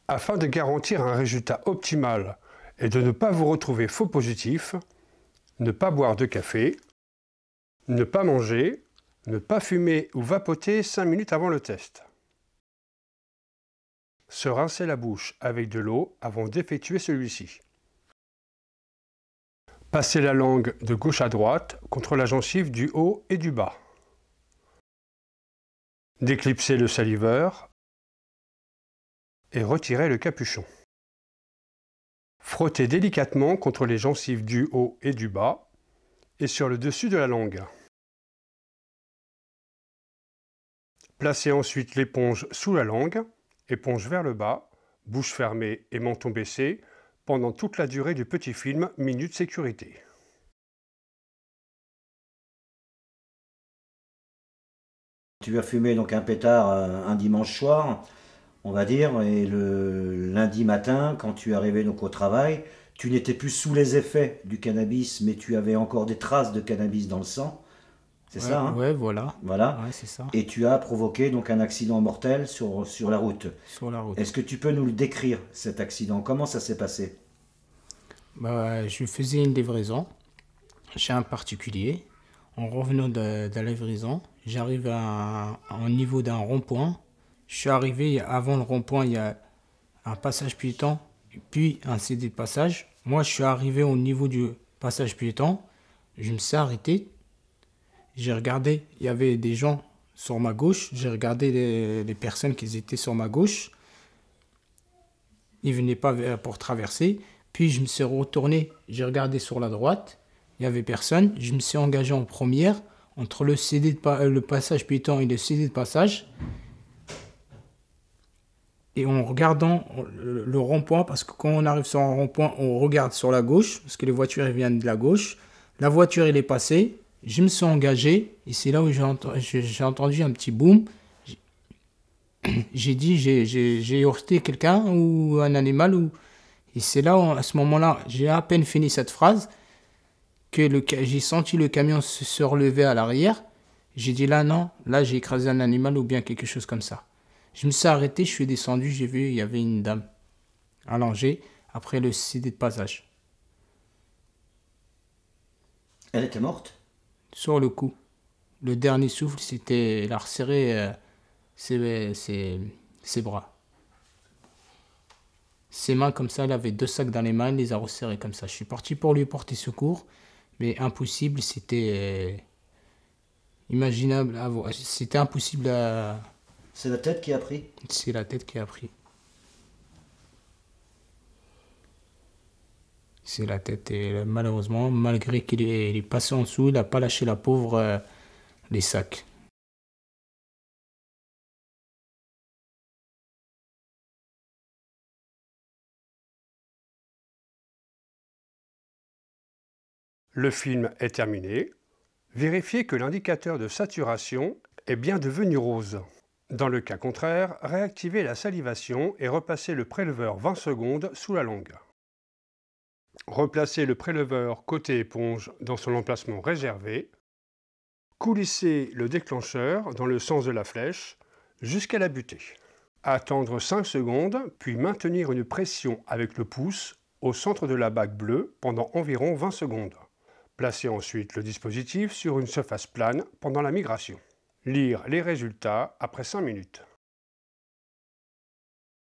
Afin de garantir un résultat optimal et de ne pas vous retrouver faux positif, ne pas boire de café, ne pas manger, ne pas fumer ou vapoter 5 minutes avant le test. Se rincer la bouche avec de l'eau avant d'effectuer celui-ci. Passer la langue de gauche à droite contre la gencive du haut et du bas. Déclipser le saliveur et retirer le capuchon. Frotter délicatement contre les gencives du haut et du bas et sur le dessus de la langue. Placez ensuite l'éponge sous la langue, éponge vers le bas, bouche fermée et menton baissé pendant toute la durée du petit film Minute Sécurité. Tu as fumé donc un pétard un dimanche soir, on va dire, et le lundi matin, quand tu es arrivé donc au travail, tu n'étais plus sous les effets du cannabis, mais tu avais encore des traces de cannabis dans le sang. C'est ça, hein? Ouais, voilà. Voilà. Ouais, c'est ça. Et tu as provoqué donc un accident mortel sur la route. Sur la route. Est-ce que tu peux nous le décrire, cet accident? Comment ça s'est passé? Je faisais une livraison chez un particulier. En revenant de la livraison, j'arrive au niveau d'un rond-point. Je suis arrivé, avant le rond-point, il y a un passage piéton, puis un CD de passage. Moi, je suis arrivé au niveau du passage piéton. Je me suis arrêté. J'ai regardé, il y avait des gens sur ma gauche. J'ai regardé les personnes qui étaient sur ma gauche. Ils ne venaient pas pour traverser. Puis je me suis retourné, j'ai regardé sur la droite. Il n'y avait personne. Je me suis engagé en première entre le passage piéton et le CD de passage. Et en regardant le rond-point, parce que quand on arrive sur un rond-point, on regarde sur la gauche, parce que les voitures elles viennent de la gauche. La voiture, elle est passée. Je me suis engagé, et c'est là où j'ai entendu un petit boom. J'ai dit, j'ai heurté quelqu'un ou un animal. Et c'est là, à ce moment-là, j'ai à peine fini cette phrase, que j'ai senti le camion se relever à l'arrière. J'ai dit là, non, là j'ai écrasé un animal ou bien quelque chose comme ça. Je me suis arrêté, je suis descendu, j'ai vu, il y avait une dame allongée après le CD de passage. Elle était morte? Sur le coup. Le dernier souffle, c'était, elle a resserré ses bras. Ses mains comme ça, elle avait 2 sacs dans les mains, elle les a resserrés comme ça. Je suis parti pour lui porter secours, mais impossible, c'était imaginable à voir. C'était impossible à... C'est la tête qui a pris? C'est la tête qui a pris. C'est la tête et malheureusement, malgré qu'il est passé en dessous, il n'a pas lâché la pauvre les sacs. Le film est terminé. Vérifiez que l'indicateur de saturation est bien devenu rose. Dans le cas contraire, réactivez la salivation et repassez le préleveur 20 secondes sous la langue. Replacez le préleveur côté éponge dans son emplacement réservé. Coulissez le déclencheur dans le sens de la flèche jusqu'à la butée. Attendre 5 secondes, puis maintenir une pression avec le pouce au centre de la bague bleue pendant environ 20 secondes. Placez ensuite le dispositif sur une surface plane pendant la migration. Lire les résultats après 5 minutes.